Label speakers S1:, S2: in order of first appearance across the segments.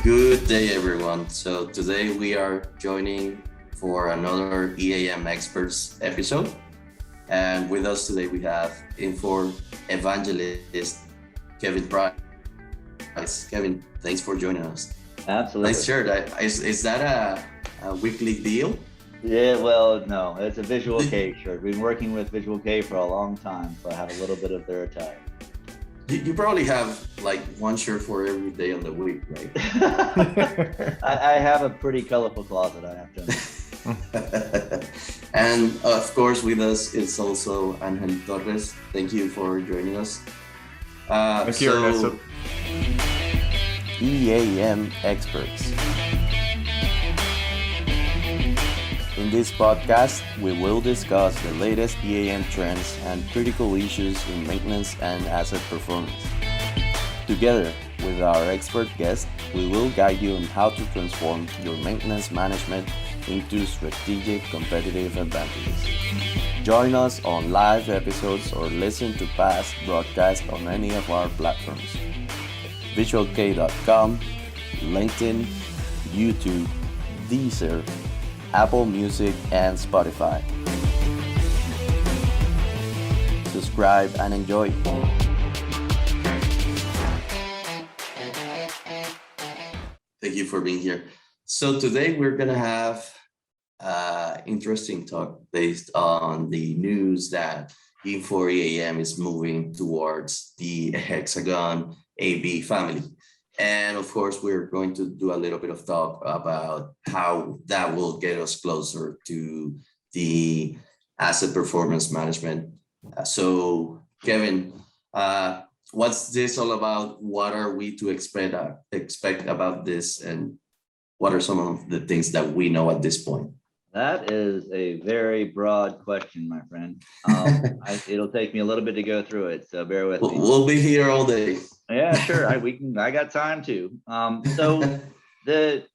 S1: Good day, everyone. So today we are joining for another EAM Experts episode. And with us today we have Infor Evangelist, Kevin Price. Kevin, thanks for joining us.
S2: Absolutely.
S1: Nice shirt. Is that a weekly deal?
S2: Yeah, well, no, it's a Visual K shirt. Been working with Visual K for a long time, so I have a little bit of their attire.
S1: You probably have like one shirt for every day of the week, right?
S2: I have a pretty colorful closet, I have to admit.
S1: And of course, with us is also Angel Torres. Thank you for joining us.
S3: Thank you, Ernesto.
S1: EAM Experts. In this podcast, we will discuss the latest EAM trends and critical issues in maintenance and asset performance. Together with our expert guest, we will guide you on how to transform your maintenance management into strategic competitive advantages. Join us on live episodes or listen to past broadcasts on any of our platforms. visualk.com, LinkedIn, YouTube, Deezer, Apple Music, and Spotify. Subscribe and enjoy. Thank you for being here. So today we're going to have interesting talk based on the news that Infor EAM is moving towards the Hexagon AB family. And of course, we're going to do a little bit of talk about how that will get us closer to the asset performance management. So Kevin, what's this all about? What are we to expect about this? And what are some of the things that we know at this point?
S2: That is a very broad question, my friend. It'll take me a little bit to go through it, so bear with me.
S1: We'll be here all day.
S2: Yeah, sure. I got time too. So the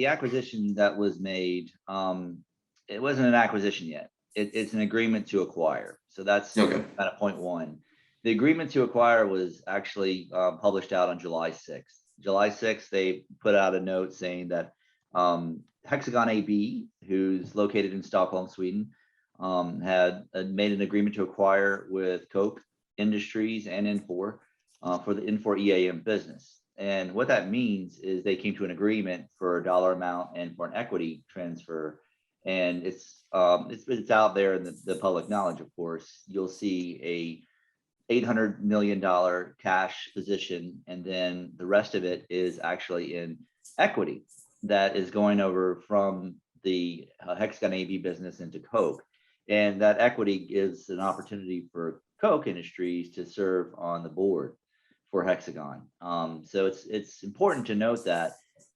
S2: acquisition that was made, it wasn't an acquisition yet. It's an agreement to acquire. So that's
S1: okay.
S2: Kind of point one. The agreement to acquire was actually published out on July 6th. July 6th, they put out a note saying that Hexagon AB, who's located in Stockholm, Sweden, had made an agreement to acquire with Koch Industries and Infor for the Infor EAM business. And what that means is they came to an agreement for a dollar amount and for an equity transfer. And it's out there in the public knowledge, of course. You'll see a $800 million cash position, and then the rest of it is actually in equity that is going over from the Hexagon AB business into Koch. And that equity gives an opportunity for Koch Industries to serve on the board for Hexagon. So it's important to note that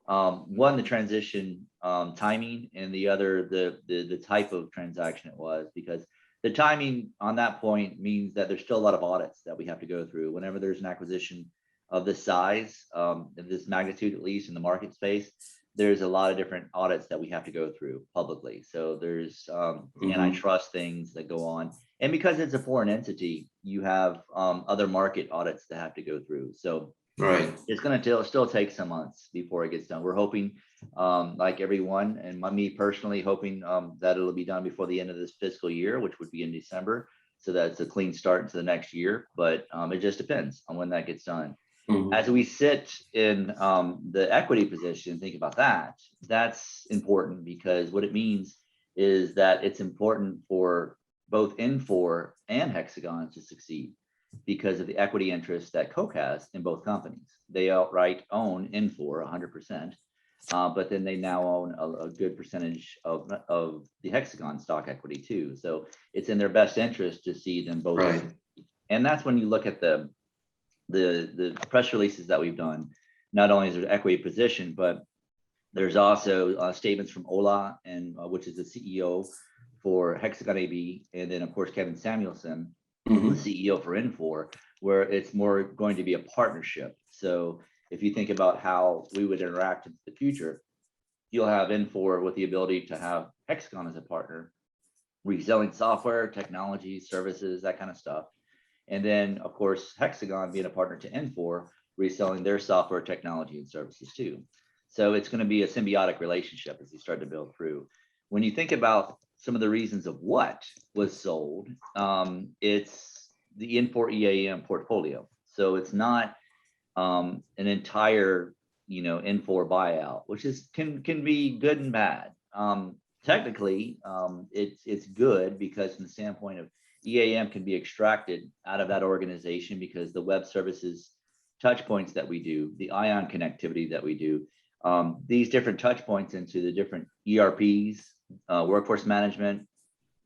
S2: one, the transition timing, and the other, the type of transaction it was, because the timing on that point means that there's still a lot of audits that we have to go through. Whenever there's an acquisition of this size, of this magnitude, at least in the market space, there's a lot of different audits that we have to go through publicly. So there's antitrust things that go on. And because it's a foreign entity, you have other market audits that have to go through. So
S1: right.
S2: It's going to still take some months before it gets done. We're hoping, like everyone, and me personally, hoping that it'll be done before the end of this fiscal year, which would be in December. So that's a clean start into the next year. But it just depends on when that gets done. As we sit in the equity position, think about that. That's important because what it means is that it's important for both Infor and Hexagon to succeed because of the equity interest that Koch has in both companies. They outright own Infor 100%, but then they now own a good percentage of the Hexagon stock equity too. So it's in their best interest to see them both.
S1: Right.
S2: And that's when you look at the press releases that we've done. Not only is there equity position, but there's also statements from Ola, and which is the CEO for Hexagon AB, and then of course Kevin Samuelson, the CEO for Infor, where it's more going to be a partnership. So if you think about how we would interact in the future, you'll have Infor with the ability to have Hexagon as a partner, reselling software, technology, services, that kind of stuff. And then, of course, Hexagon being a partner to Infor reselling their software, technology, and services too. So it's going to be a symbiotic relationship as you start to build through. When you think about some of the reasons of what was sold, it's the Infor EAM portfolio. So it's not an entire, Infor buyout, which can be good and bad. Technically, it's good because from the standpoint of EAM can be extracted out of that organization because the web services touch points that we do, the ION connectivity that we do, these different touch points into the different ERPs, workforce management,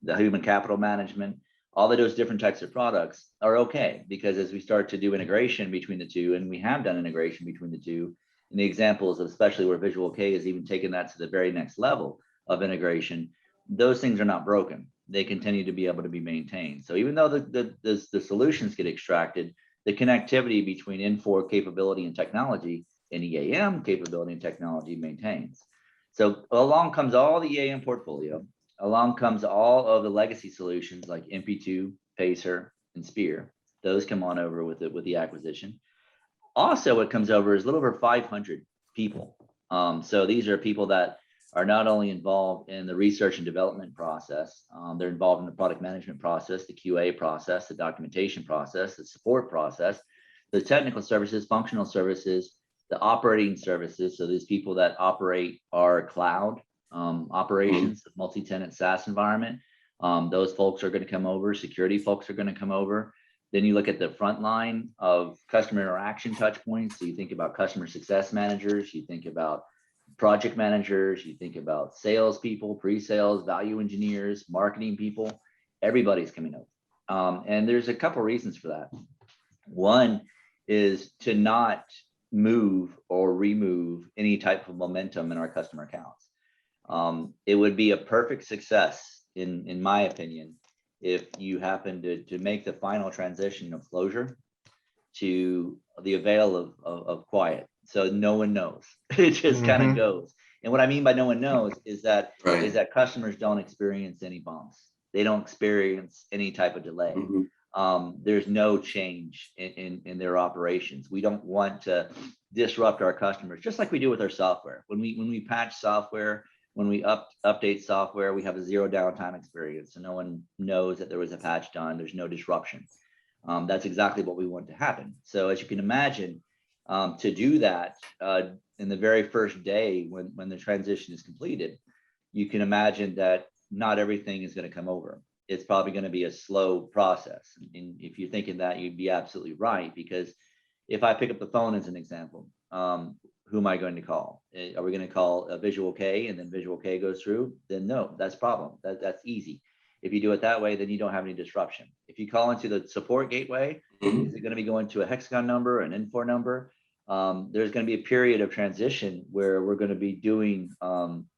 S2: the human capital management, all of those different types of products are okay because as we start to do integration between the two, and we have done integration between the two, and the examples of especially where Visual K has even taken that to the very next level of integration, those things are not broken. They continue to be able to be maintained. So even though the solutions get extracted, the connectivity between Infor capability and technology and EAM capability and technology maintains. So along comes all the EAM portfolio, along comes all of the legacy solutions like MP2, Pacer, and Spear. Those come on over with the acquisition. Also, what comes over is a little over 500 people. So these are people that are not only involved in the research and development process, they're involved in the product management process, the QA process, the documentation process, the support process, the technical services, functional services, the operating services. So these people that operate our cloud operations, multi-tenant SaaS environment, those folks are going to come over. Security folks are going to come over. Then you look at the front line of customer interaction touch points. So you think about customer success managers, you think about project managers, you think about salespeople, pre-sales, value engineers, marketing people, everybody's coming over. And there's a couple reasons for that. One is to not move or remove any type of momentum in our customer accounts. It would be a perfect success, in my opinion, if you happen to make the final transition of closure to the avail of quiet. So no one knows. It just kind of goes. And what I mean by no one knows is that customers don't experience any bumps. They don't experience any type of delay. There's no change in their operations. We don't want to disrupt our customers, just like we do with our software. When we patch software, when we update software, we have a zero downtime experience. So no one knows that there was a patch done. There's no disruption. That's exactly what we want to happen. So as you can imagine, to do that in the very first day when the transition is completed, you can imagine that not everything is going to come over. It's probably going to be a slow process. And if you're thinking that, you'd be absolutely right. Because if I pick up the phone as an example, who am I going to call? Are we going to call a Visual K and then Visual K goes through? Then no, that's a problem. That's easy. If you do it that way, then you don't have any disruption. If you call into the support gateway, is it going to be going to a Hexagon number, an Infor number? There's going to be a period of transition where we're going to be doing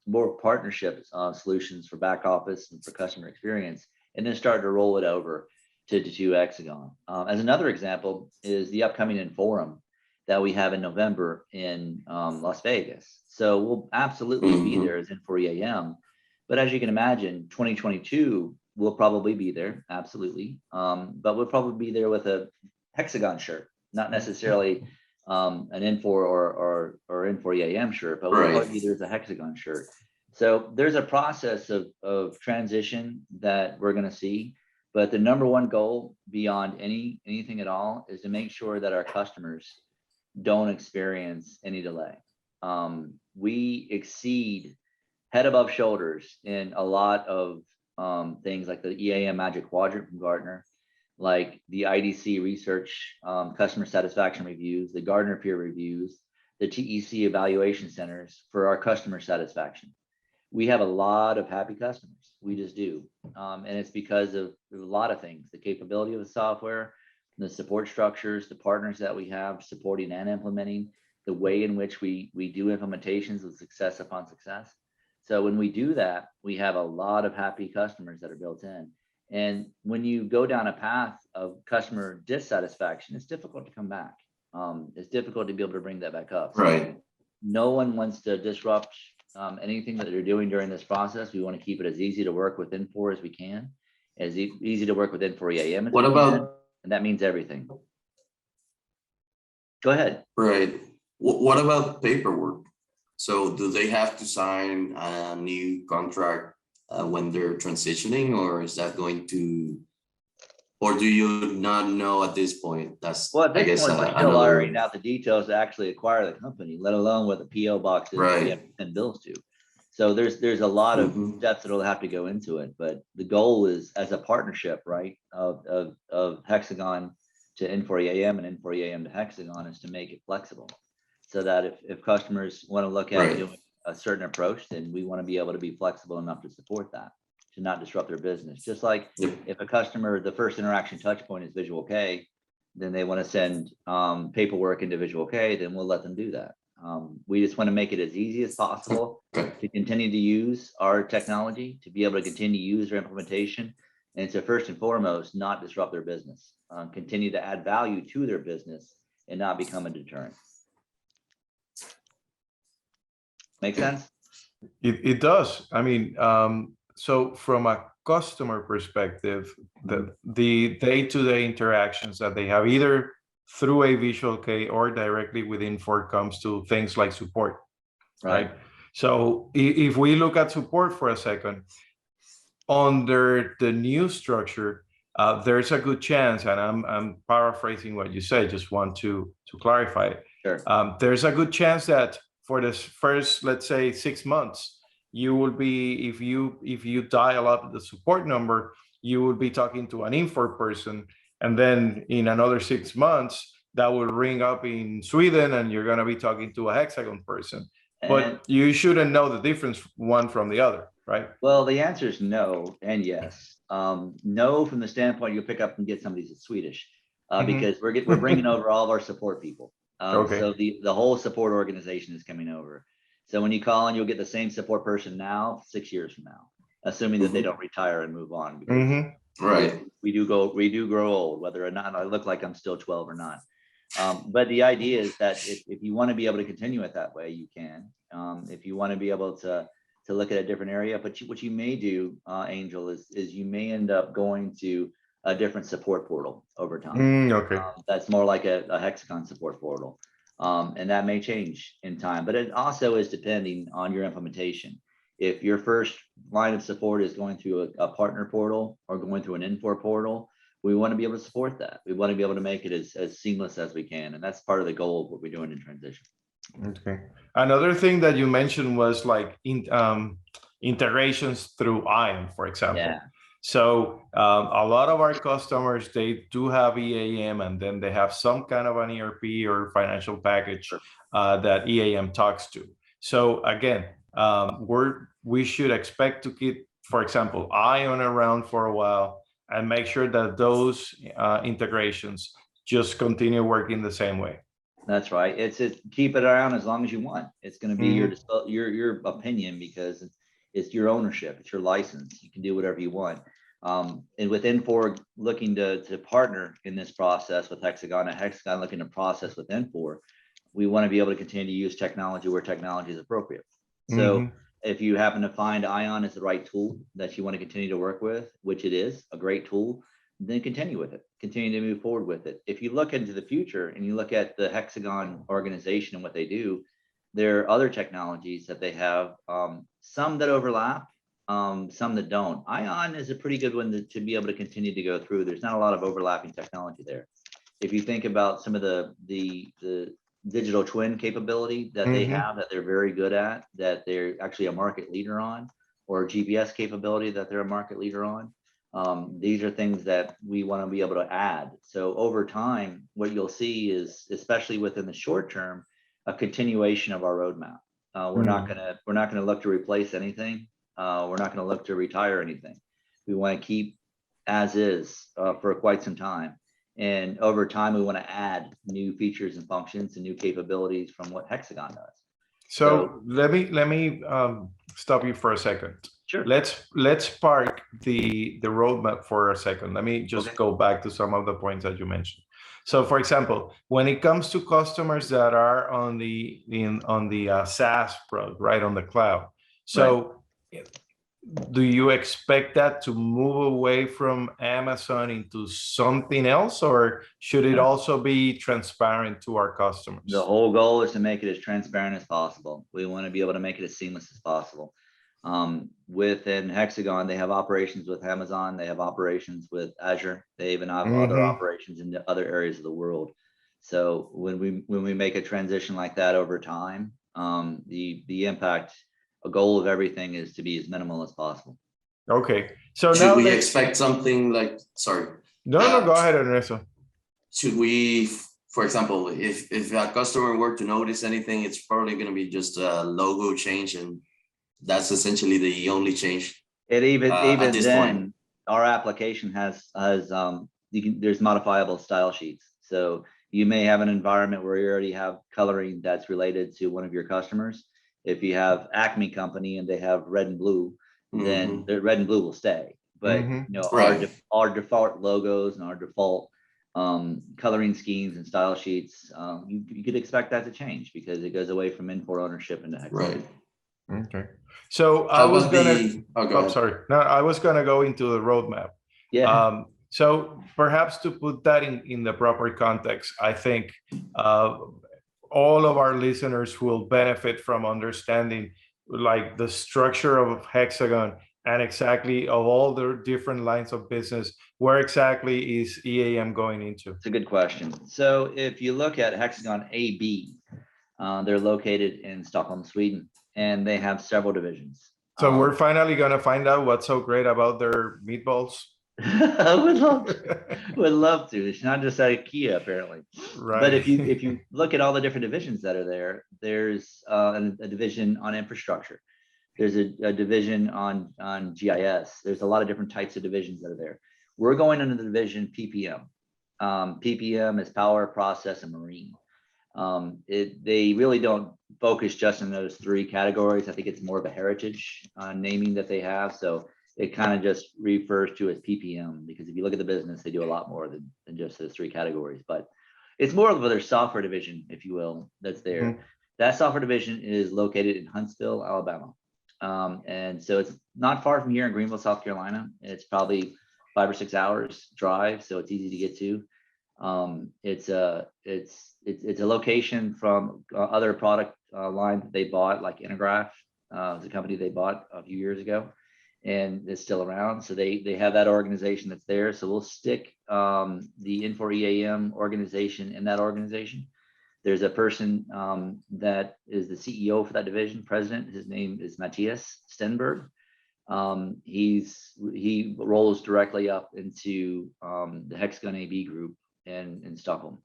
S2: more partnership solutions for back office and for customer experience, and then start to roll it over to Hexagon. As another example is the upcoming Inforum that we have in November in Las Vegas. So we'll absolutely be there as Infor EAM. But as you can imagine, 2022 will probably be there, absolutely. But we'll probably be there with a Hexagon shirt, not necessarily an Infor or Infor EAM shirt, but we'll probably be there as a Hexagon shirt. So there's a process of transition that we're going to see. But the number one goal beyond anything at all is to make sure that our customers don't experience any delay. We exceed head above shoulders in a lot of things like the EAM Magic Quadrant from Gartner, like the IDC research customer satisfaction reviews, the Gartner peer reviews, the TEC evaluation centers for our customer satisfaction. We have a lot of happy customers. We just do. And it's because of a lot of things, the capability of the software, the support structures, the partners that we have supporting and implementing, the way in which we do implementations with success upon success. So when we do that, we have a lot of happy customers that are built in. And when you go down a path of customer dissatisfaction, it's difficult to come back. It's difficult to be able to bring that back up. So no one wants to disrupt anything that they're doing during this process. We want to keep it as easy to work with Infor as we can, as easy to work with Infor EAM as we can. And that means everything. Go ahead.
S1: Right. What about paperwork? So do they have to sign a new contract when they're transitioning, or is that going to, or do you not know at this point? That's,
S2: Well, at
S1: I
S2: this
S1: guess,
S2: point, we're still
S1: another.
S2: ironing out the details to actually acquire the company, let alone what the PO box is that we
S1: Right.
S2: have to send bills to. So there's a lot of
S1: Mhm.
S2: steps that'll have to go into it, but the goal is as a partnership, right, of Hexagon to Infor EAM and Infor EAM to Hexagon is to make it flexible. So that if customers want to look at
S1: Right.
S2: doing a certain approach, then we want to be able to be flexible enough to support that, to not disrupt their business. Just like
S1: Yep.
S2: if a customer, the first interaction touch point is Visual K, then they want to send paperwork into Visual K, then we'll let them do that. We just want to make it as easy as possible
S1: Okay.
S2: to continue to use our technology, to be able to continue to use their implementation, and to first and foremost, not disrupt their business, continue to add value to their business and not become a deterrent. Make sense?
S3: It does. I mean, so from a customer perspective, the day-to-day interactions that they have either through a Visual K or directly with Infor comes to things like support, right? So if we look at support for a second, under the new structure, there's a good chance, and I'm paraphrasing what you said, just want to clarify it.
S2: Sure.
S3: There's a good chance that for this first, let's say 6 months, you will be, if you dial up the support number, you will be talking to an Infor person, and then in another 6 months, that will ring up in Sweden, and you're going to be talking to a Hexagon person. But you shouldn't know the difference one from the other, right?
S2: Well, the answer is no and yes. No, from the standpoint you'll pick up and get somebody that's Swedish, because we're bringing over all of our support people.
S3: Okay.
S2: So the whole support organization is coming over. So when you call in, you'll get the same support person now, 6 years from now, assuming that they don't retire and move on. Because
S1: Right.
S2: we do grow old, whether or not I look like I'm still 12 or not. But the idea is that if you want to be able to continue it that way, you can. If you want to be able to look at a different area, but what you may do, Angel, is you may end up going to a different support portal over time.
S3: Okay.
S2: That's more like a Hexagon support portal. And that may change in time, but it also is depending on your implementation. If your first line of support is going through a partner portal or going through an Infor portal, we want to be able to support that. We want to be able to make it as seamless as we can. And that's part of the goal of what we're doing in transition.
S3: Okay. Another thing that you mentioned was like integrations through IAM, for example.
S2: Yeah.
S3: So a lot of our customers, they do have EAM, and then they have some kind of an ERP or financial package that EAM talks to. So again, we should expect to keep, for example, IAM around for a while and make sure that those integrations just continue working the same way.
S2: That's right. It's keep it around as long as you want. It's going to be your opinion, because it's your ownership. It's your license. You can do whatever you want. And with Infor looking to partner in this process with Hexagon, and Hexagon looking to process with Infor, we want to be able to continue to use technology where technology is appropriate. So if you happen to find ION is the right tool that you want to continue to work with, which it is a great tool, then continue with it, continue to move forward with it. If you look into the future and you look at the Hexagon organization and what they do, there are other technologies that they have, some that overlap, some that don't. ION is a pretty good one to be able to continue to go through. There's not a lot of overlapping technology there. If you think about some of the digital twin capability that they have, that they're very good at, that they're actually a market leader on, or GPS capability that they're a market leader on. These are things that we want to be able to add. So over time, what you'll see is, especially within the short term, a continuation of our roadmap. We're not gonna look to replace anything. We're not gonna look to retire anything. We want to keep as is for quite some time. And over time, we want to add new features and functions and new capabilities from what Hexagon does.
S3: So let me stop you for a second.
S2: Sure.
S3: Let's park the roadmap for a second. Let me just go back to some of the points that you mentioned. So, for example, when it comes to customers that are on the SaaS product, right, on the cloud. So do you expect that to move away from Amazon into something else, or should it also be transparent to our customers?
S2: The whole goal is to make it as transparent as possible. We want to be able to make it as seamless as possible. Within Hexagon, they have operations with Amazon, they have operations with Azure, they even have other operations in the other areas of the world. So when we make a transition like that over time, the impact, a goal of everything is to be as minimal as possible.
S3: Okay, so
S1: Should
S3: now
S1: we
S3: let's
S1: expect something like, sorry,
S3: no, go ahead, Ernesto.
S1: should we, for example, if a customer were to notice anything, it's probably going to be just a logo change, and that's essentially the only change.
S2: It even
S1: at this
S2: then,
S1: point.
S2: our application has there's modifiable style sheets. So you may have an environment where you already have coloring that's related to one of your customers. If you have Acme company and they have red and blue, then the red and blue will stay. But you know,
S1: Right.
S2: our default logos and our default coloring schemes and style sheets, you could expect that to change because it goes away from Infor ownership into Hexagon.
S1: Right.
S3: Okay, so I
S1: How
S3: was
S1: about
S3: gonna
S1: go ahead.
S3: sorry, no, I was gonna go into the roadmap.
S2: Yeah.
S3: So perhaps to put that in the proper context, I think all of our listeners will benefit from understanding like the structure of Hexagon and exactly of all the different lines of business, where exactly is EAM going into?
S2: It's a good question. So if you look at Hexagon AB, they're located in Stockholm, Sweden, and they have several divisions.
S3: So we're finally gonna find out what's so great about their meatballs.
S2: I would love to. It's not just IKEA apparently.
S3: Right.
S2: But if you look at all the different divisions that are there, there's a division on infrastructure. There's a division on GIS. There's a lot of different types of divisions that are there. We're going under the division PPM. PPM is power, process, and marine. They really don't focus just in those three categories. I think it's more of a heritage naming that they have. So it kind of just refers to as PPM, because if you look at the business, they do a lot more than just those three categories. But it's more of their software division, if you will, that's there. That software division is located in Huntsville, Alabama. And so it's not far from here in Greenville, South Carolina. It's probably 5 or 6 hours drive, so it's easy to get to. It's a location from other product lines that they bought, like Intergraph, the company they bought a few years ago, and it's still around. So they have that organization that's there. So we'll stick the Infor EAM organization in that organization. There's a person that is the CEO for that division, president. His name is Matthias Stenberg. He rolls directly up into the Hexagon AB group in Stockholm.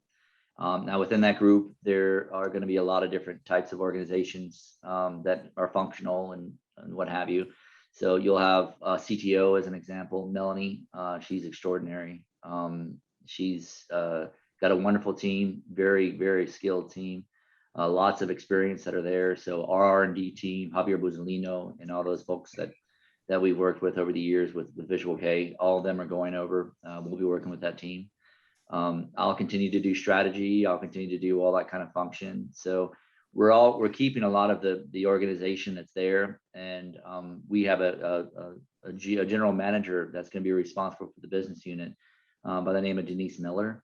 S2: Now within that group, there are going to be a lot of different types of organizations that are functional and what have you. So you'll have CTO as an example, Melanie. She's extraordinary. She's got a wonderful team, very, very skilled team, lots of experience that are there. So our R&D team, Javier Buzolino, and all those folks that we've worked with over the years with Visual K, all of them are going over. We'll be working with that team. I'll continue to do strategy. I'll continue to do all that kind of function. So we're keeping a lot of the organization that's there, and we have a general manager that's going to be responsible for the business unit by the name of Denise Miller,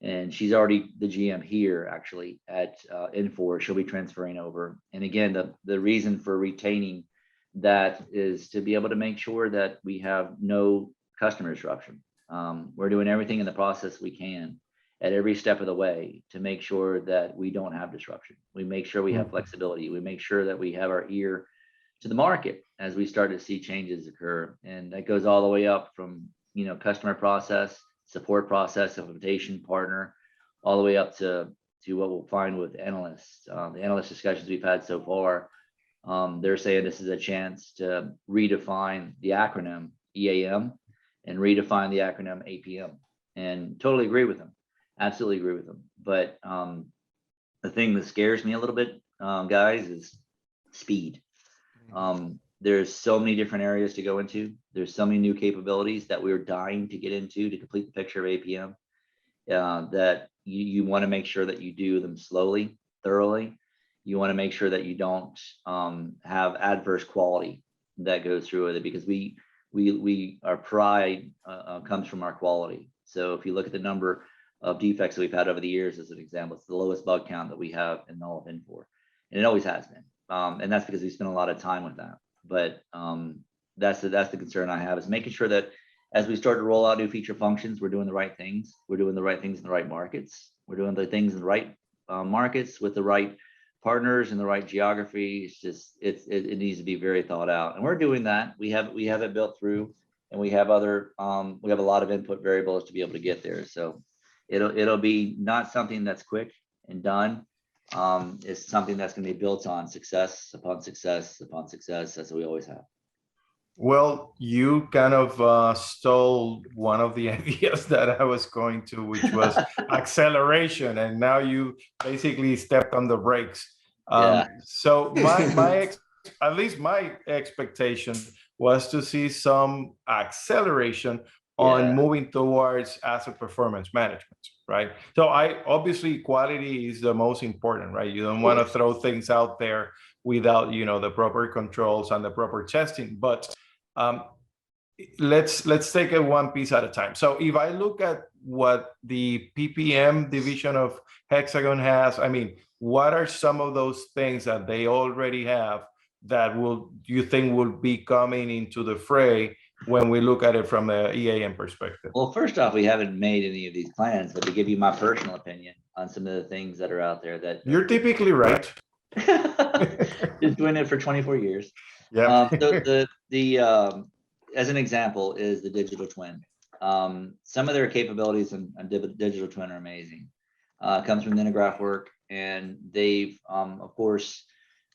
S2: and she's already the GM here actually at Infor. She'll be transferring over, and again, the reason for retaining that is to be able to make sure that we have no customer disruption. We're doing everything in the process we can at every step of the way to make sure that we don't have disruption. We make sure we have flexibility. We make sure that we have our ear to the market as we start to see changes occur. And that goes all the way up from, customer process, support process, implementation partner, all the way up to what we'll find with analysts. The analyst discussions we've had so far, they're saying this is a chance to redefine the acronym EAM and redefine the acronym APM, and totally agree with them. Absolutely agree with them. But the thing that scares me a little bit, guys, is speed. There's so many different areas to go into. There's so many new capabilities that we're dying to get into to complete the picture of APM, that you want to make sure that you do them slowly, thoroughly. You want to make sure that you don't have adverse quality that goes through with it, because our pride comes from our quality. So if you look at the number of defects that we've had over the years, as an example, it's the lowest bug count that we have in all of Infor, and it always has been. And that's because we spend a lot of time with that. But that's the concern I have, is making sure that as we start to roll out new feature functions, we're doing the right things. We're doing the right things in the right markets. We're doing the things in the right markets with the right partners in the right geography. It's just it needs to be very thought out, and we're doing that. We have it built through, and we have other we have a lot of input variables to be able to get there. So it'll be not something that's quick and done. It's something that's going to be built on success upon success upon success, as we always have.
S3: Well, you kind of stole one of the ideas that I was going to, which was acceleration, and now you basically stepped on the brakes.
S2: Yeah.
S3: So at least my expectation was to see some acceleration on moving towards asset performance management, right? So obviously quality is the most important, right? You don't want to throw things out there without, you know, the proper controls and the proper testing. But let's take it one piece at a time. So if I look at what the PPM division of Hexagon has, I mean, what are some of those things that they already have that you think will be coming into the fray when we look at it from the EAM perspective?
S2: Well, first off, we haven't made any of these plans, but to give you my personal opinion on some of the things that are out there that
S3: you're typically right.
S2: Just doing it for 24 years.
S3: Yeah.
S2: So as an example is the digital twin. Some of their capabilities on digital twin are amazing. Comes from the Intergraph work, and they've of course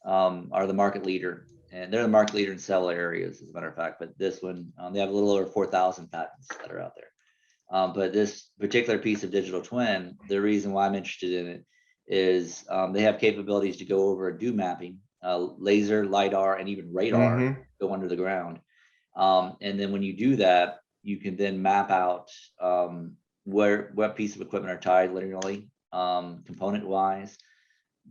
S2: are the market leader, and they're the market leader in several areas, as a matter of fact. But this one, they have a little over 4,000 patents that are out there. But this particular piece of digital twin, the reason why I'm interested in it is they have capabilities to go over and do mapping, laser, LiDAR, and even radar go under the ground. And then when you do that, you can then map out what piece of equipment are tied linearly, component-wise,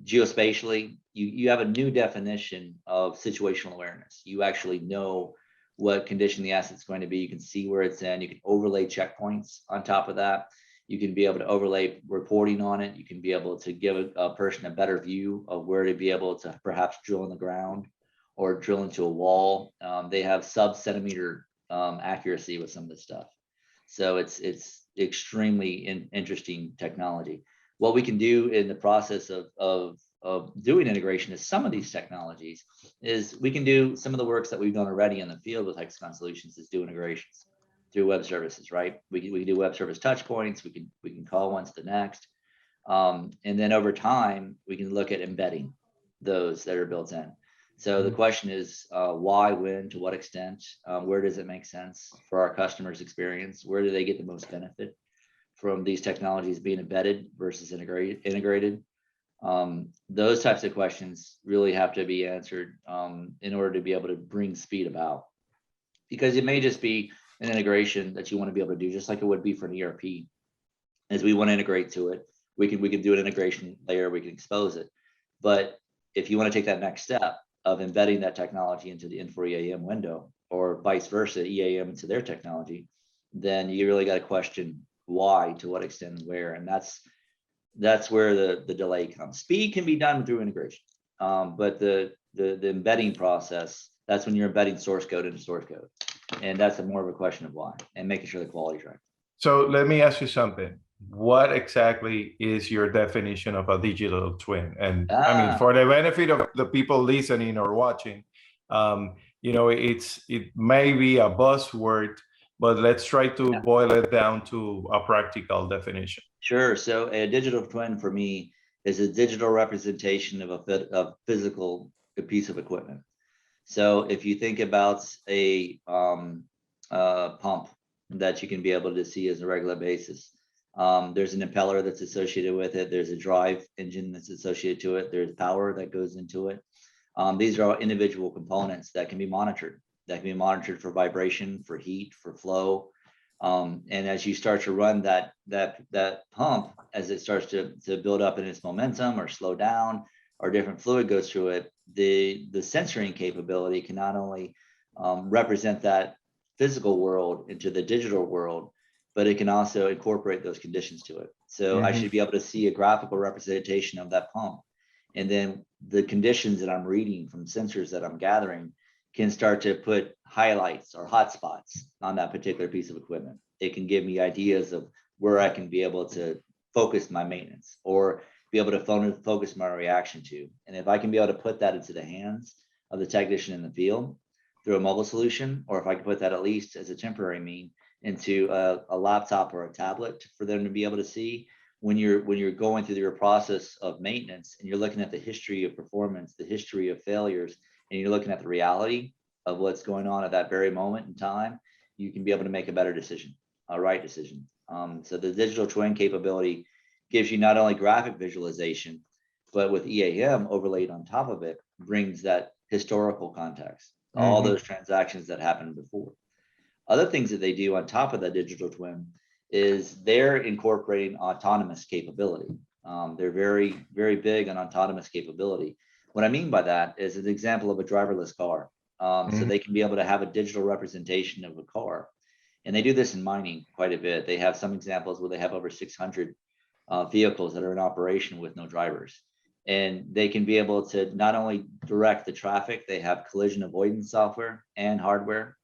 S2: geospatially. You have a new definition of situational awareness. You actually know what condition the asset's going to be. You can see where it's in. You can overlay checkpoints on top of that. You can be able to overlay reporting on it. You can be able to give a person a better view of where to be able to perhaps drill in the ground or drill into a wall. They have sub-centimeter accuracy with some of this stuff. So it's extremely interesting technology. What we can do in the process of doing integration is some of these technologies is we can do some of the works that we've done already in the field with Hexagon Solutions is do integrations through web services, right? We can do web service touch points. We can call one to the next. And then over time, we can look at embedding those that are built in. So the question is why, when, to what extent, where does it make sense for our customers' experience? Where do they get the most benefit from these technologies being embedded versus integrated? Those types of questions really have to be answered in order to be able to bring speed about. Because it may just be an integration that you want to be able to do, just like it would be for an ERP. As we want to integrate to it, we can do an integration layer, we can expose it. But if you want to take that next step of embedding that technology into the Infor EAM window, or vice versa, EAM into their technology, then you really got to question why, to what extent, and where. And that's where the delay comes. Speed can be done through integration, but the embedding process, that's when you're embedding source code into source code. And that's more of a question of why, and making sure the quality is right.
S3: So let me ask you something. What exactly is your definition of a digital twin? And I mean, for the benefit of the people listening or watching, you know, it may be a buzzword, but let's try to boil it down to a practical definition.
S2: Sure. So a digital twin for me is a digital representation of a physical piece of equipment. So if you think about a pump that you can be able to see as a regular basis, there's an impeller that's associated with it. There's a drive engine that's associated to it. There's power that goes into it. These are all individual components that can be monitored. That can be monitored for vibration, for heat, for flow. And as you start to run that pump, as it starts to build up in its momentum or slow down, or different fluid goes through it, the sensoring capability can not only represent that physical world into the digital world, but it can also incorporate those conditions to it. So I should be able to see a graphical representation of that pump. And then the conditions that I'm reading from sensors that I'm gathering can start to put highlights or hotspots on that particular piece of equipment. It can give me ideas of where I can be able to focus my maintenance or be able to focus my reaction to. And if I can be able to put that into the hands of the technician in the field through a mobile solution, or if I can put that at least as a temporary mean into a laptop or a tablet for them to be able to see when you're going through your process of maintenance and you're looking at the history of performance, the history of failures, and you're looking at the reality of what's going on at that very moment in time, you can be able to make a better decision, a right decision. So the digital twin capability gives you not only graphic visualization, but with EAM overlaid on top of it, brings that historical context, all those transactions that happened before. Other things that they do on top of the digital twin is they're incorporating autonomous capability. They're very, very big on autonomous capability. What I mean by that is an example of a driverless car. So they can be able to have a digital representation of a car. And they do this in mining quite a bit. They have some examples where they have over 600 vehicles that are in operation with no drivers. And they can be able to not only direct the traffic, they have collision avoidance software and hardware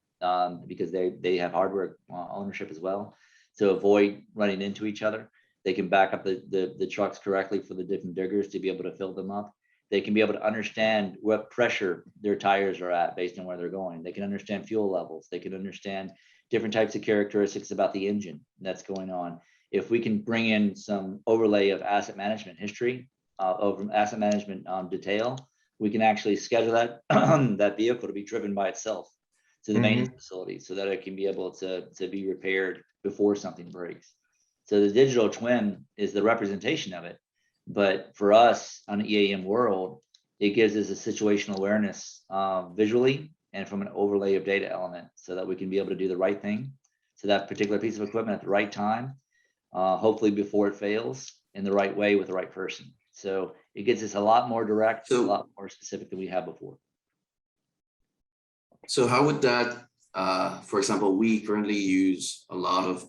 S2: because they have hardware ownership as well to avoid running into each other. They can back up the trucks correctly for the different diggers to be able to fill them up. They can be able to understand what pressure their tires are at based on where they're going. They can understand fuel levels. They can understand different types of characteristics about the engine that's going on. If we can bring in some overlay of asset management history, over asset management detail, we can actually schedule that that vehicle to be driven by itself to the maintenance facility so that it can be able to be repaired before something breaks. So the digital twin is the representation of it. But for us on the EAM world, it gives us a situational awareness visually and from an overlay of data element so that we can be able to do the right thing to that particular piece of equipment at the right time, hopefully before it fails, in the right way with the right person. So it gets us a lot more direct, a lot more specific than we had before.
S1: So how would that, for example, we currently use a lot of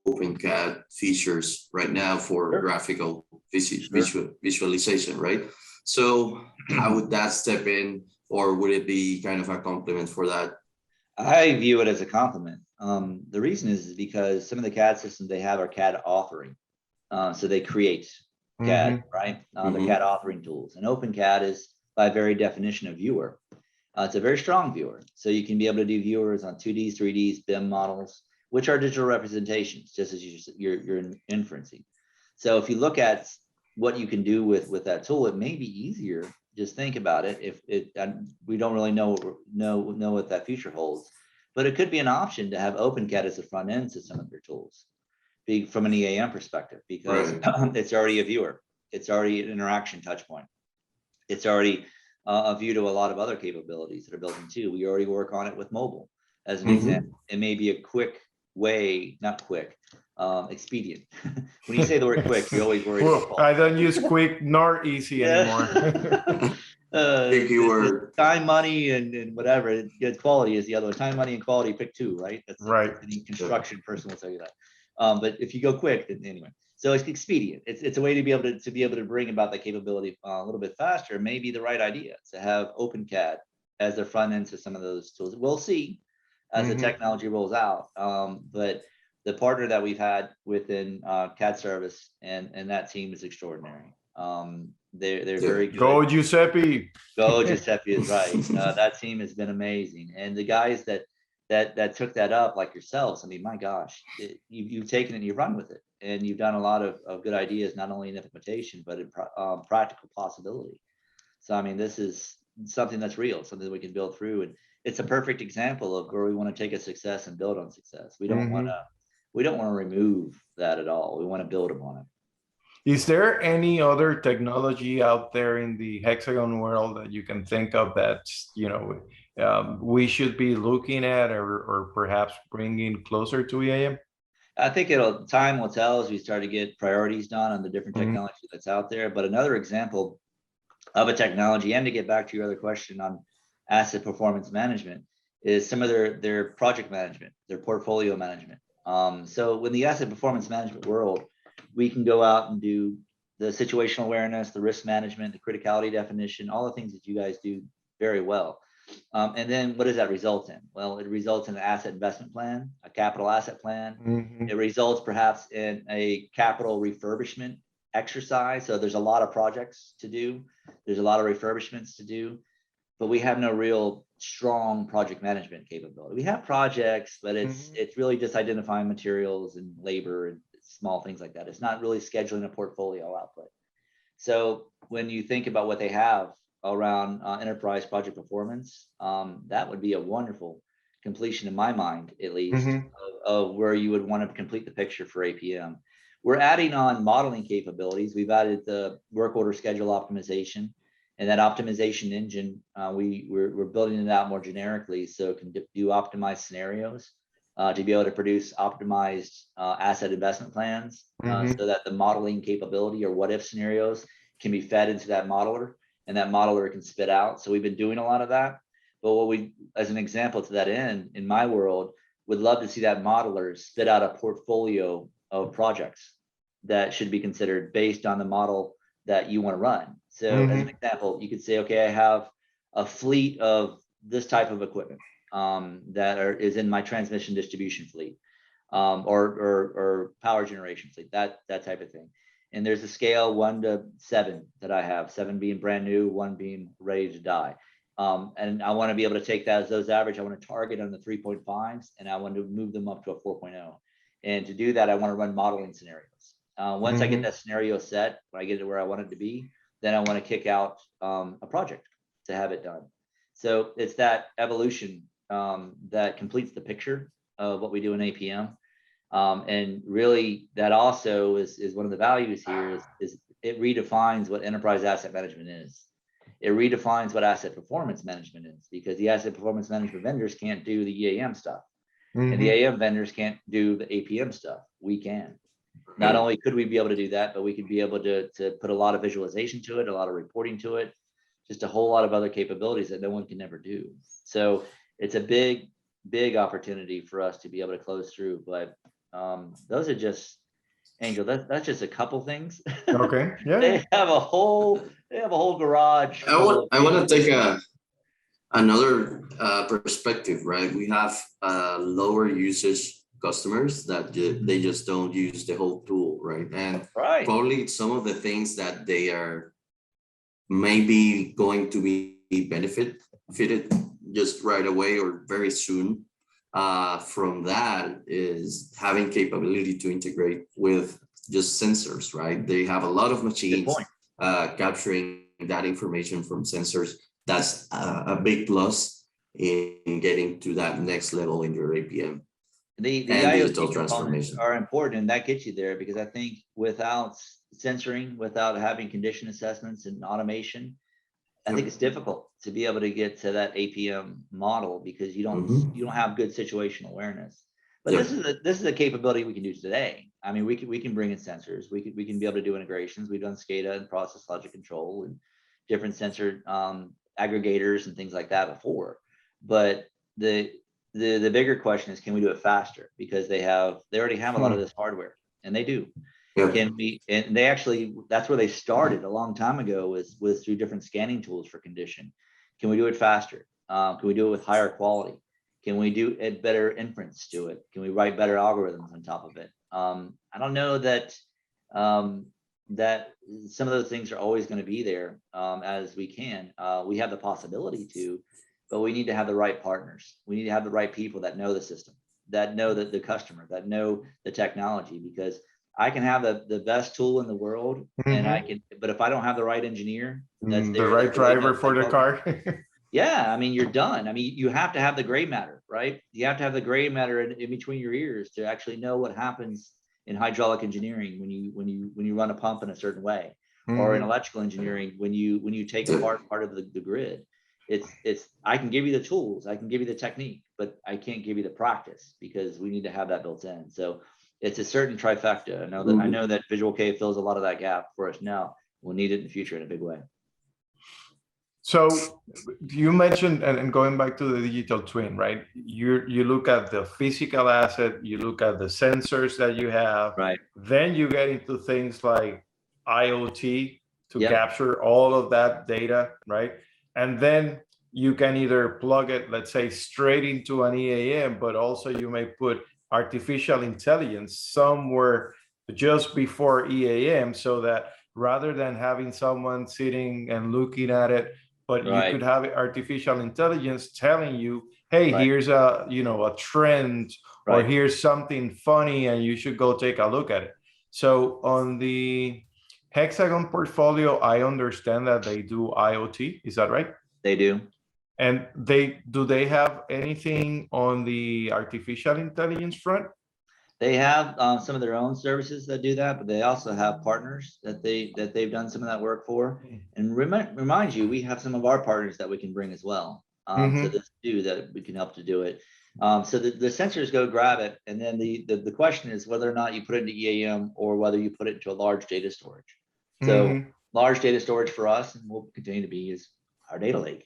S1: OpenCAD features right now for graphical visualization, right? So how would that step in, or would it be kind of a complement for that?
S2: I view it as a compliment. The reason is because some of the CAD systems they have are CAD authoring. So they create CAD, right? The CAD authoring tools. And OpenCAD is by very definition a viewer. It's a very strong viewer. So you can be able to do viewers on 2Ds, 3Ds, BIM models, which are digital representations, just as you're inferencing. So if you look at what you can do with that tool, it may be easier. Just think about it. If it, we don't really know what that future holds, but it could be an option to have OpenCAD as a front end to some of your tools, from an EAM perspective, because it's already a viewer. It's already an interaction touch point. It's already a view to a lot of other capabilities that are built in too. We already work on it with mobile as an example. It may be a quick way, not quick, expedient. When you say the word quick, you always worry about
S3: I don't use quick nor easy anymore.
S1: If you were
S2: time, money, and whatever. Quality is the other one. Time, money, and quality. Pick two, right? That's
S3: right.
S2: Any construction person will tell you that. But if you go quick, then anyway. So it's expedient. It's a way to be able to bring about the capability a little bit faster. Maybe the right idea to have OpenCAD as the front end to some of those tools. We'll see as the technology rolls out. But the partner that we've had within CAD service and that team is extraordinary. They're very good.
S3: Go Giuseppe.
S2: Go Giuseppe is right. That team has been amazing, and the guys that took that up, like yourselves. I mean, my gosh, you've taken it and you run with it, and you've done a lot of good ideas, not only in implementation but in practical possibility. So I mean, this is something that's real, something that we can build through, and it's a perfect example of where we want to take a success and build on success. We don't want to remove that at all. We want to build upon it.
S3: Is there any other technology out there in the Hexagon world that you can think of that, we should be looking at or perhaps bringing closer to EAM?
S2: I think time will tell as we start to get priorities done on the different technology that's out there. But another example of a technology, and to get back to your other question on asset performance management, is some of their project management, their portfolio management. So in the asset performance management world, we can go out and do the situational awareness, the risk management, the criticality definition, all the things that you guys do very well. And then what does that result in? Well, it results in an asset investment plan, a capital asset plan. It results perhaps in a capital refurbishment exercise. So there's a lot of projects to do. There's a lot of refurbishments to do, but we have no real strong project management capability. We have projects, but it's really just identifying materials and labor and small things like that. It's not really scheduling a portfolio output. So when you think about what they have around enterprise project performance, that would be a wonderful completion in my mind, at least, of where you would want to complete the picture for APM. We're adding on modeling capabilities. We've added the work order schedule optimization, and that optimization engine, we're building it out more generically so it can do optimized scenarios to be able to produce optimized asset investment plans so that the modeling capability or what if scenarios can be fed into that modeler, and that modeler can spit out. So we've been doing a lot of that. But what we, as an example to that end, in my world, would love to see that modeler spit out a portfolio of projects that should be considered based on the model that you want to run. So as an example, you could say, okay, I have a fleet of this type of equipment is in my transmission distribution fleet or power generation fleet, that type of thing. And there's a scale 1 to 7 that I have, 7 being brand new, 1 being ready to die. And I want to be able to take that as those average. I want to target on the 3.5s, and I want to move them up to a 4.0. And to do that, I want to run modeling scenarios. Once I get that scenario set, when I get it where I want it to be, then I want to kick out a project to have it done. So it's that evolution that completes the picture of what we do in APM. And really, that also is one of the values here is it redefines what enterprise asset management is. It redefines what asset performance management is, because the asset performance management vendors can't do the EAM stuff. And the EAM vendors can't do the APM stuff. We can. Not only could we be able to do that, but we could be able to put a lot of visualization to it, a lot of reporting to it, just a whole lot of other capabilities that no one can ever do. So it's a big opportunity for us to be able to close through. But those are just, Angel, that's just a couple things.
S3: Okay. Yeah.
S2: They have a whole garage.
S1: I want to take another perspective, right? We have lower usage customers that they just don't use the whole tool, right? And probably some of the things that they are maybe going to be benefited just right away or very soon from that is having capability to integrate with just sensors, right? They have a lot of machines capturing that information from sensors. That's a big plus in getting to that next level in your APM.
S2: The IoT components are important, and that gets you there, because I think without censoring, without having condition assessments and automation, I think it's difficult to be able to get to that APM model, because you don't have good situational awareness. But this is a capability we can do today. I mean, we can bring in sensors. We can be able to do integrations. We've done SCADA and process logic control and different sensor aggregators and things like that before. But the bigger question is, can we do it faster? Because they already have a lot of this hardware, and they do. Can we? And they actually, that's where they started a long time ago, was through different scanning tools for condition. Can we do it faster? Can we do it with higher quality? Can we do it better inference to it? Can we write better algorithms on top of it? I don't know that that some of those things are always going to be there as we can. We have the possibility to, but we need to have the right partners. We need to have the right people that know the system, that know the customer, that know the technology, because I can have the best tool in the world, and I can, but if I don't have the right engineer, that's
S3: the right driver for the car.
S2: Yeah, I mean, you're done. I mean, you have to have the gray matter, right? You have to have the gray matter in between your ears to actually know what happens in hydraulic engineering when you run a pump in a certain way, or in electrical engineering when you take apart part of the grid. It's I can give you the tools, I can give you the technique, but I can't give you the practice, because we need to have that built in. So it's a certain trifecta. I know that Visual K fills a lot of that gap for us now. We'll need it in the future in a big way.
S3: So you mentioned, and going back to the digital twin, right? You look at the physical asset, you look at the sensors that you have,
S2: Right.
S3: then you get into things like IoT to
S2: Yep.
S3: capture all of that data, right? And then you can either plug it, let's say, straight into an EAM, but also you may put artificial intelligence somewhere just before EAM, so that rather than having someone sitting and looking at it, but you
S2: Right.
S3: could have artificial intelligence telling you, hey,
S2: Right.
S3: here's a, a trend, or
S2: Right.
S3: here's something funny and you should go take a look at it. So on the Hexagon portfolio, I understand that they do IoT. Is that right?
S2: They do.
S3: And do they have anything on the artificial intelligence front?
S2: They have some of their own services that do that, but they also have partners that they've done some of that work for. And remind you, we have some of our partners that we can bring as well to this too, that we can help to do it. So the sensors go grab it, and then the question is whether or not you put it into EAM or whether you put it into a large data storage. So large data storage for us, and will continue to be, is our data lake.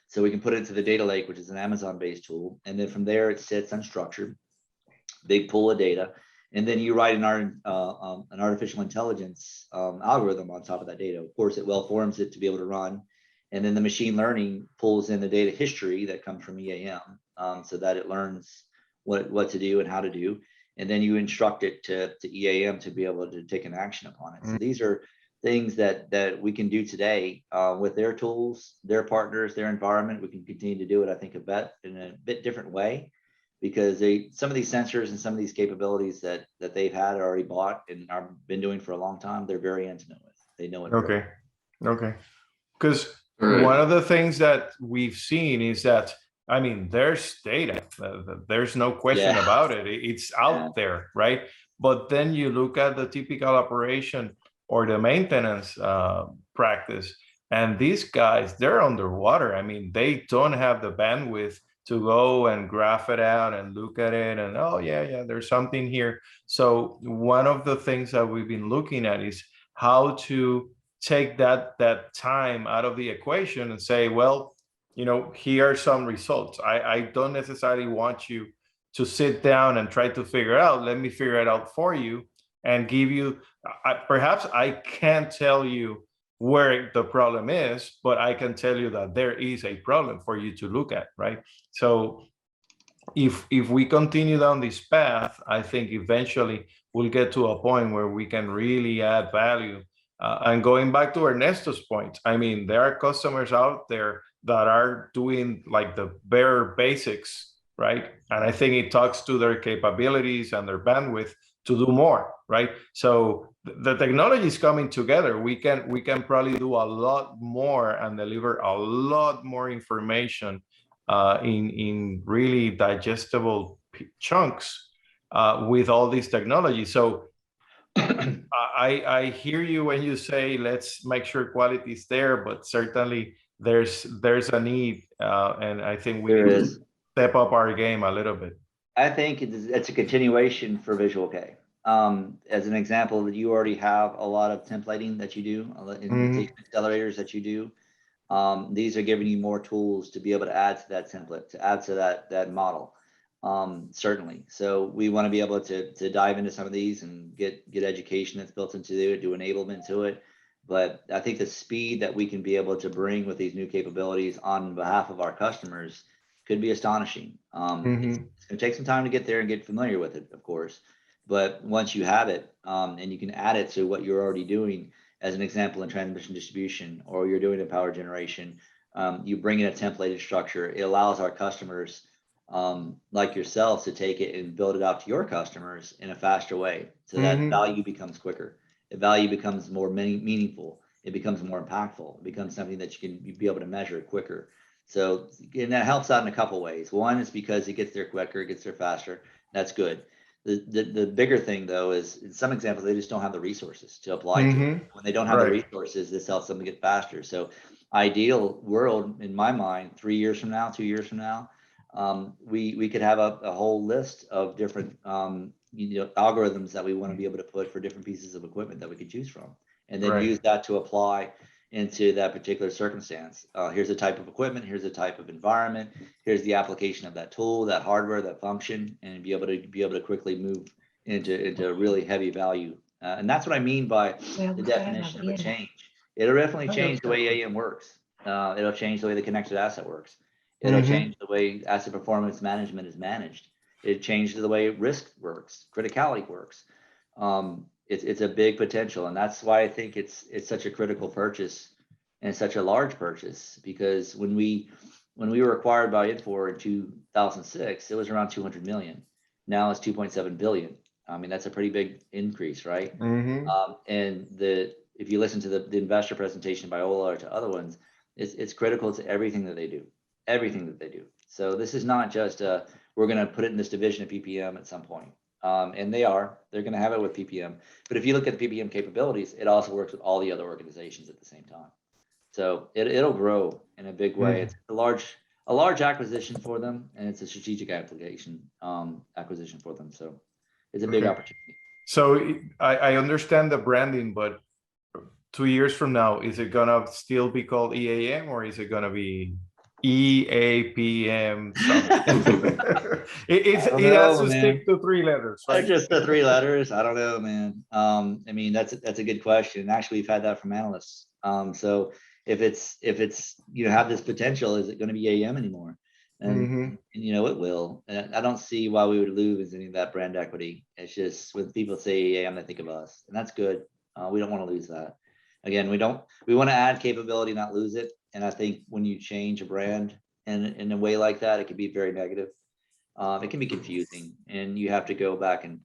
S2: So we can put it into the data lake, which is an Amazon-based tool, and then from there it sits unstructured, big pool of data, and then you write an artificial intelligence algorithm on top of that data. Of course, it well forms it to be able to run, and then the machine learning pulls in the data history that comes from EAM, so that it learns what to do and how to do, and then you instruct it to EAM to be able to take an action upon it. So these are things that we can do today with their tools, their partners, their environment. We can continue to do it, I think, in a bit different way, because some of these sensors and some of these capabilities that they've had already bought and are been doing for a long time, they're very intimate with. They know it.
S3: Okay. Okay. Because one of the things that we've seen is that, I mean, there's data. There's no question about it. It's out there, right? But then you look at the typical operation or the maintenance practice, and these guys, they're underwater. I mean, they don't have the bandwidth to go and graph it out and look at it and, oh, yeah, there's something here. So one of the things that we've been looking at is how to take that time out of the equation and say, well, here are some results. I don't necessarily want you to sit down and try to figure out. Let me figure it out for you and give you, perhaps I can't tell you where the problem is, but I can tell you that there is a problem for you to look at, right? So if we continue down this path, I think eventually we'll get to a point where we can really add value. And going back to Ernesto's point, I mean, there are customers out there that are doing like the bare basics, right? And I think it talks to their capabilities and their bandwidth to do more, right? So the technology is coming together. We can probably do a lot more and deliver a lot more information in really digestible chunks with all these technologies. So I hear you when you say let's make sure quality is there, but certainly there's a need, and I think we need to step up our game a little bit.
S2: I think it's a continuation for Visual K. As an example, that you already have a lot of templating that you do, implementation accelerators that you do. These are giving you more tools to be able to add to that template, to add to that model. Certainly. So we want to be able to dive into some of these and get education that's built into it, do enablement to it. But I think the speed that we can be able to bring with these new capabilities on behalf of our customers could be astonishing. It's going to take some time to get there and get familiar with it, of course. But once you have it, and you can add it to what you're already doing, as an example in transmission distribution, or you're doing in power generation, you bring in a templated structure. It allows our customers like yourselves to take it and build it out to your customers in a faster way, so that value becomes quicker. The value becomes more meaningful. It becomes more impactful. It becomes something that you can be able to measure quicker. So, and that helps out in a couple ways. One is because it gets there quicker, it gets there faster. That's good. The bigger thing, though, is in some examples, they just don't have the resources to apply to it. When they don't have the resources, this helps them to get faster. So ideal world, in my mind, 3 years from now, 2 years from now, we could have a whole list of different algorithms that we want to be able to put for different pieces of equipment that we could choose from, and then use that to apply into that particular circumstance. Here's the type of equipment, here's the type of environment, here's the application of that tool, that hardware, that function, and be able to quickly move into really heavy value. And that's what I mean by the definition of a change. It'll definitely change the way AAM works. It'll change the way the connected asset works. It'll change the way asset performance management is managed. It changes the way risk works, criticality works. It's a big potential, and that's why I think it's such a critical purchase and such a large purchase. Because when we were acquired by Infor in 2006, it was around 200 million. Now it's 2.7 billion. I mean, that's a pretty big increase, right? And if you listen to the investor presentation by Ola or to other ones, it's critical to everything that they do. So this is not just we're going to put it in this division of PPM at some point. And they're going to have it with PPM. But if you look at the PPM capabilities, it also works with all the other organizations at the same time. So it'll grow in a big way. It's a large acquisition for them, and it's a strategic acquisition for them. So it's a big opportunity.
S3: So I understand the branding, but 2 years from now, is it gonna still be called EAM, or is it gonna be EAPM? It has to stick to 3 letters, right?
S2: Just the 3 letters. I don't know, man. I mean, that's a good question. Actually, we've had that from analysts. So if it's have this potential, is it going to be AAM anymore? And it will. And I don't see why we would lose any of that brand equity. It's just when people say EAM, they think of us, and that's good. We don't want to lose that. Again, we want to add capability, not lose it. And I think when you change a brand in a way like that, it can be very negative. It can be confusing, and you have to go back and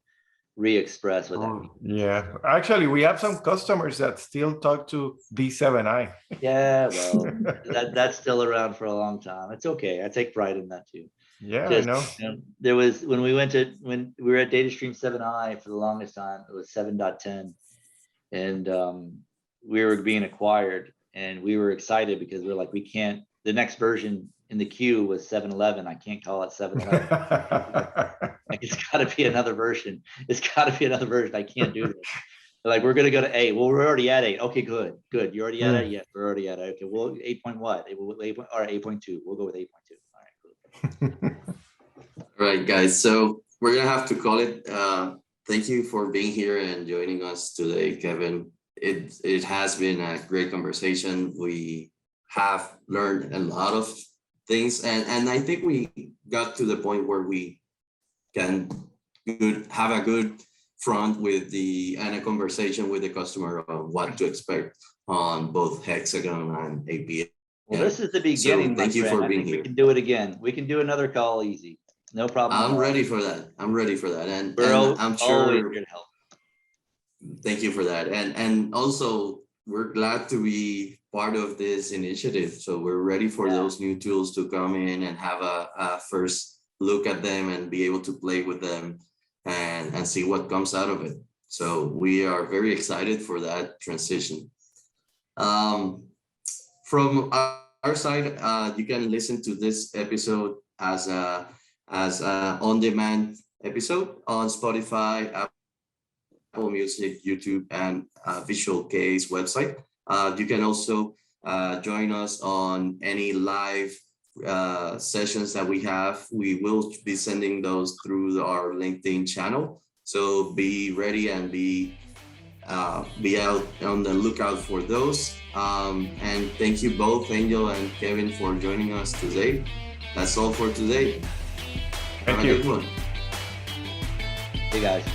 S2: re-express what that means.
S3: Yeah, actually, we have some customers that still talk to D7I.
S2: Yeah, well, that's still around for a long time. It's okay. I take pride in that too.
S3: Yeah, I know.
S2: There was when we were at DataStream 7i for the longest time, it was 7.10, and we were being acquired, and we were excited because we're like, the next version in the queue was 7.11. I can't call it 7.11. It's got to be another version. I can't do this. They're like, we're going to go to 8. Well, we're already at 8. Okay, good. You're already at 8? Yes, we're already at 8. Okay, well, 8 point what? 8.2. We'll go with 8.2. All right, cool.
S1: All right, guys. So we're going to have to call it. Thank you for being here and joining us today, Kevin. It has been a great conversation. We have learned a lot of things, and I think we got to the point where we can have a good front and a conversation with the customer on what to expect on both Hexagon and APM.
S2: Well, this is the beginning.
S1: So thank you for being here.
S2: We can do it again. We can do another call easy. No problem.
S1: I'm ready for that. And I'm sure
S2: always here to help.
S1: Thank you for that. And also, we're glad to be part of this initiative. So we're ready for those new tools to come in and have a first look at them and be able to play with them and see what comes out of it. So we are very excited for that transition. From our side, you can listen to this episode as a on-demand episode on Spotify, Apple Music, YouTube, and Visual K's website. You can also join us on any live sessions that we have. We will be sending those through our LinkedIn channel. So be ready and be out on the lookout for those. And thank you both, Angel and Kevin, for joining us today. That's all for today.
S3: Thank
S1: Have
S3: you.
S1: a good one.
S2: Hey guys.